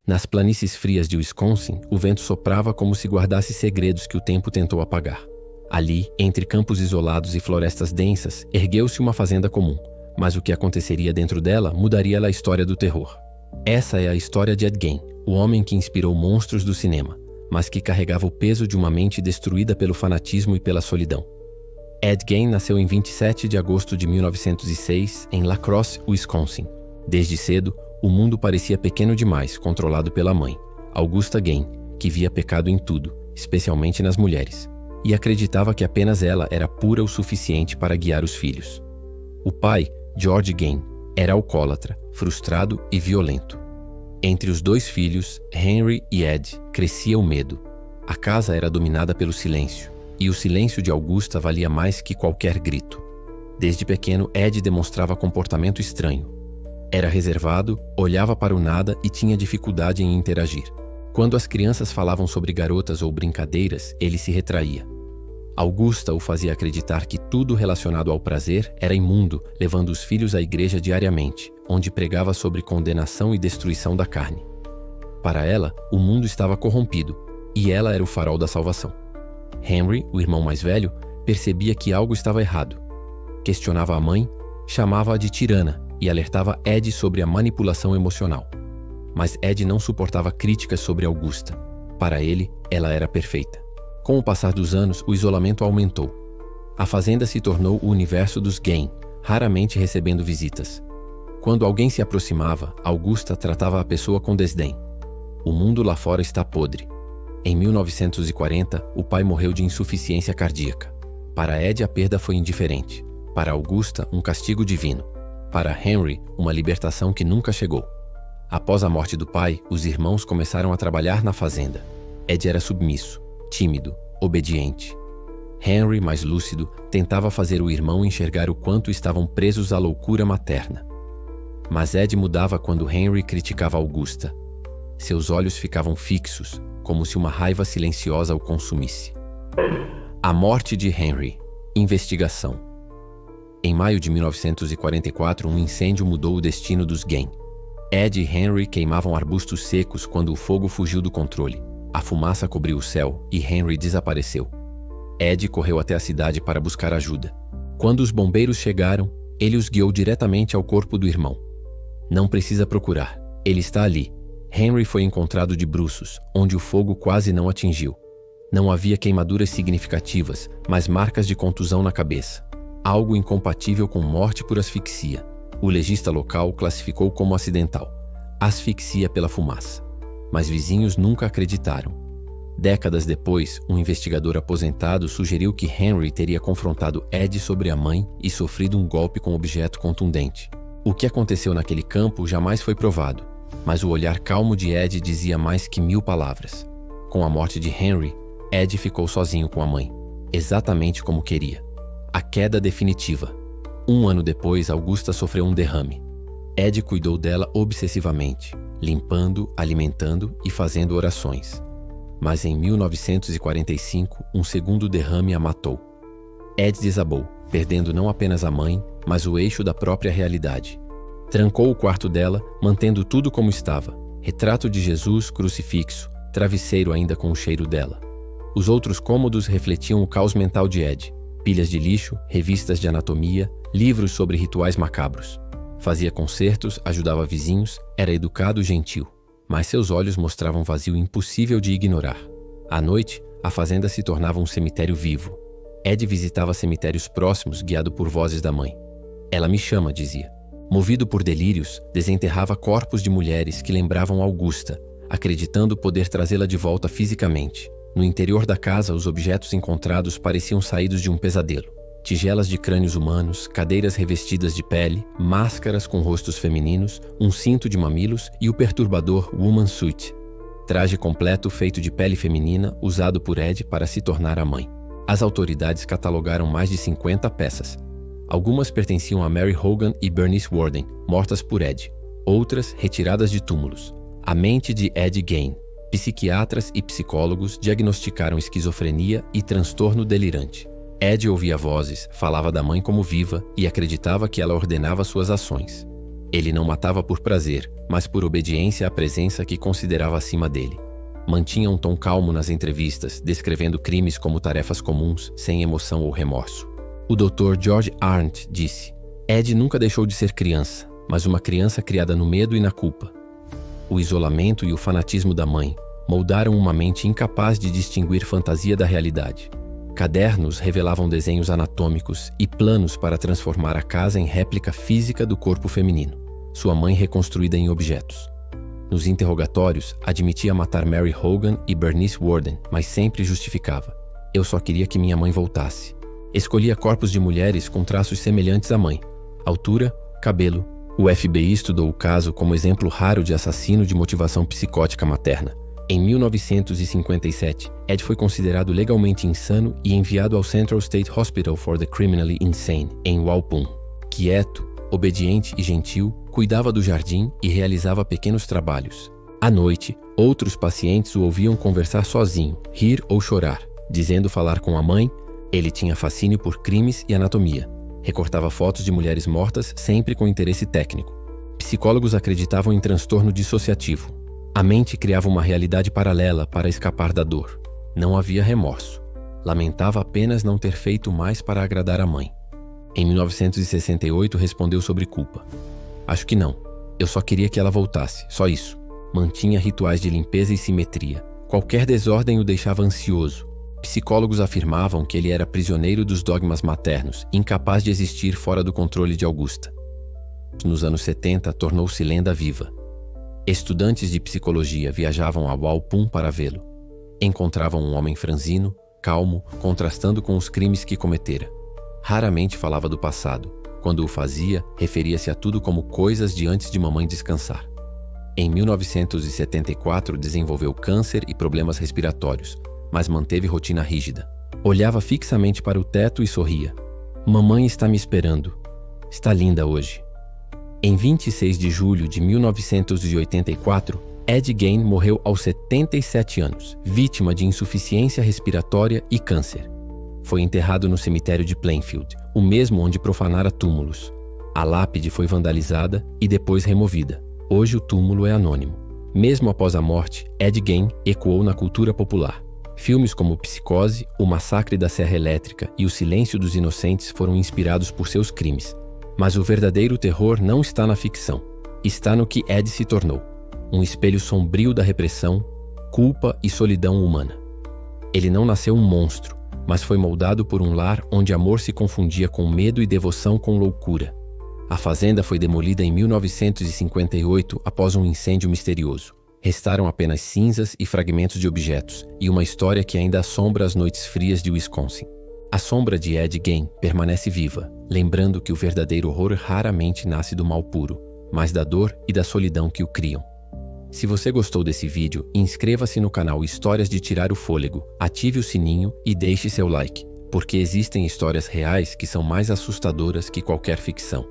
Nas planícies frias de Wisconsin, o vento soprava como se guardasse segredos que o tempo tentou apagar. Ali, entre campos isolados e florestas densas, ergueu-se uma fazenda comum, mas o que aconteceria dentro dela mudaria a história do terror. Essa é a história de Ed Gein, o homem que inspirou monstros do cinema, mas que carregava o peso de uma mente destruída pelo fanatismo e pela solidão. Ed Gein nasceu em 27 de agosto de 1906, em La Crosse, Wisconsin. Desde cedo, o mundo parecia pequeno demais, controlado pela mãe, Augusta Gein, que via pecado em tudo, especialmente nas mulheres, e acreditava que apenas ela era pura o suficiente para guiar os filhos. O pai, George Gein, era alcoólatra, frustrado e violento. Entre os dois filhos, Henry e Ed, crescia o medo. A casa era dominada pelo silêncio, e o silêncio de Augusta valia mais que qualquer grito. Desde pequeno, Ed demonstrava comportamento estranho. Era reservado, olhava para o nada e tinha dificuldade em interagir. Quando as crianças falavam sobre garotas ou brincadeiras, ele se retraía. Augusta o fazia acreditar que tudo relacionado ao prazer era imundo, levando os filhos à igreja diariamente, onde pregava sobre condenação e destruição da carne. Para ela, o mundo estava corrompido, e ela era o farol da salvação. Henry, o irmão mais velho, percebia que algo estava errado. Questionava a mãe, chamava-a de tirana e alertava Ed sobre a manipulação emocional. Mas Ed não suportava críticas sobre Augusta. Para ele, ela era perfeita. Com o passar dos anos, o isolamento aumentou. A fazenda se tornou o universo dos Gein, raramente recebendo visitas. Quando alguém se aproximava, Augusta tratava a pessoa com desdém. O mundo lá fora está podre. Em 1940, o pai morreu de insuficiência cardíaca. Para Ed, a perda foi indiferente. Para Augusta, um castigo divino. Para Henry, uma libertação que nunca chegou. Após a morte do pai, os irmãos começaram a trabalhar na fazenda. Ed era submisso, tímido, obediente. Henry, mais lúcido, tentava fazer o irmão enxergar o quanto estavam presos à loucura materna. Mas Ed mudava quando Henry criticava Augusta. Seus olhos ficavam fixos, como se uma raiva silenciosa o consumisse. A morte de Henry. Investigação. Em maio de 1944, um incêndio mudou o destino dos Gein. Ed e Henry queimavam arbustos secos quando o fogo fugiu do controle. A fumaça cobriu o céu e Henry desapareceu. Ed correu até a cidade para buscar ajuda. Quando os bombeiros chegaram, ele os guiou diretamente ao corpo do irmão. Não precisa procurar, ele está ali. Henry foi encontrado de bruços, onde o fogo quase não atingiu. Não havia queimaduras significativas, mas marcas de contusão na cabeça. Algo incompatível com morte por asfixia. O legista local classificou como acidental. Asfixia pela fumaça. Mas vizinhos nunca acreditaram. Décadas depois, um investigador aposentado sugeriu que Henry teria confrontado Ed sobre a mãe e sofrido um golpe com objeto contundente. O que aconteceu naquele campo jamais foi provado, mas o olhar calmo de Ed dizia mais que 1000 palavras. Com a morte de Henry, Ed ficou sozinho com a mãe, exatamente como queria. A queda definitiva. 1 ano depois, Augusta sofreu um derrame. Ed cuidou dela obsessivamente, limpando, alimentando e fazendo orações. Mas em 1945, um segundo derrame a matou. Ed desabou, perdendo não apenas a mãe, mas o eixo da própria realidade. Trancou o quarto dela, mantendo tudo como estava. Retrato de Jesus, crucifixo, travesseiro ainda com o cheiro dela. Os outros cômodos refletiam o caos mental de Ed. Pilhas de lixo, revistas de anatomia, livros sobre rituais macabros. Fazia concertos, ajudava vizinhos, era educado e gentil. Mas seus olhos mostravam um vazio impossível de ignorar. À noite, a fazenda se tornava um cemitério vivo. Ed visitava cemitérios próximos, guiado por vozes da mãe. Ela me chama, dizia. Movido por delírios, desenterrava corpos de mulheres que lembravam Augusta, acreditando poder trazê-la de volta fisicamente. No interior da casa, os objetos encontrados pareciam saídos de um pesadelo. Tigelas de crânios humanos, cadeiras revestidas de pele, máscaras com rostos femininos, um cinto de mamilos e o perturbador Woman Suit. Traje completo feito de pele feminina, usado por Ed para se tornar a mãe. As autoridades catalogaram mais de 50 peças. Algumas pertenciam a Mary Hogan e Bernice Worden, mortas por Ed. Outras, retiradas de túmulos. A mente de Ed Gein. Psiquiatras e psicólogos diagnosticaram esquizofrenia e transtorno delirante. Ed ouvia vozes, falava da mãe como viva e acreditava que ela ordenava suas ações. Ele não matava por prazer, mas por obediência à presença que considerava acima dele. Mantinha um tom calmo nas entrevistas, descrevendo crimes como tarefas comuns, sem emoção ou remorso. O Dr. George Arndt disse: Ed nunca deixou de ser criança, mas uma criança criada no medo e na culpa. O isolamento e o fanatismo da mãe moldaram uma mente incapaz de distinguir fantasia da realidade. Cadernos revelavam desenhos anatômicos e planos para transformar a casa em réplica física do corpo feminino, sua mãe reconstruída em objetos. Nos interrogatórios, admitia matar Mary Hogan e Bernice Worden, mas sempre justificava: eu só queria que minha mãe voltasse. Escolhia corpos de mulheres com traços semelhantes à mãe: altura, cabelo. O FBI estudou o caso como exemplo raro de assassino de motivação psicótica materna. Em 1957, Ed foi considerado legalmente insano e enviado ao Central State Hospital for the Criminally Insane, em Walpum. Quieto, obediente e gentil, cuidava do jardim e realizava pequenos trabalhos. À noite, outros pacientes o ouviam conversar sozinho, rir ou chorar, dizendo falar com a mãe. Ele tinha fascínio por crimes e anatomia. Recortava fotos de mulheres mortas sempre com interesse técnico. Psicólogos acreditavam em transtorno dissociativo. A mente criava uma realidade paralela para escapar da dor. Não havia remorso. Lamentava apenas não ter feito mais para agradar a mãe. Em 1968, respondeu sobre culpa: acho que não. Eu só queria que ela voltasse, só isso. Mantinha rituais de limpeza e simetria. Qualquer desordem o deixava ansioso. Psicólogos afirmavam que ele era prisioneiro dos dogmas maternos, incapaz de existir fora do controle de Augusta. Nos anos 70, tornou-se lenda viva. Estudantes de psicologia viajavam a Walpum para vê-lo. Encontravam um homem franzino, calmo, contrastando com os crimes que cometera. Raramente falava do passado. Quando o fazia, referia-se a tudo como coisas de antes de mamãe descansar. Em 1974, desenvolveu câncer e problemas respiratórios, mas manteve rotina rígida. Olhava fixamente para o teto e sorria. Mamãe está me esperando. Está linda hoje. Em 26 de julho de 1984, Ed Gein morreu aos 77 anos, vítima de insuficiência respiratória e câncer. Foi enterrado no cemitério de Plainfield, o mesmo onde profanara túmulos. A lápide foi vandalizada e depois removida. Hoje o túmulo é anônimo. Mesmo após a morte, Ed Gein ecoou na cultura popular. Filmes como Psicose, O Massacre da Serra Elétrica e O Silêncio dos Inocentes foram inspirados por seus crimes. Mas o verdadeiro terror não está na ficção. Está no que Ed se tornou. Um espelho sombrio da repressão, culpa e solidão humana. Ele não nasceu um monstro, mas foi moldado por um lar onde amor se confundia com medo e devoção com loucura. A fazenda foi demolida em 1958 após um incêndio misterioso. Restaram apenas cinzas e fragmentos de objetos, e uma história que ainda assombra as noites frias de Wisconsin. A sombra de Ed Gein permanece viva, lembrando que o verdadeiro horror raramente nasce do mal puro, mas da dor e da solidão que o criam. Se você gostou desse vídeo, inscreva-se no canal Histórias de Tirar o Fôlego, ative o sininho e deixe seu like, porque existem histórias reais que são mais assustadoras que qualquer ficção.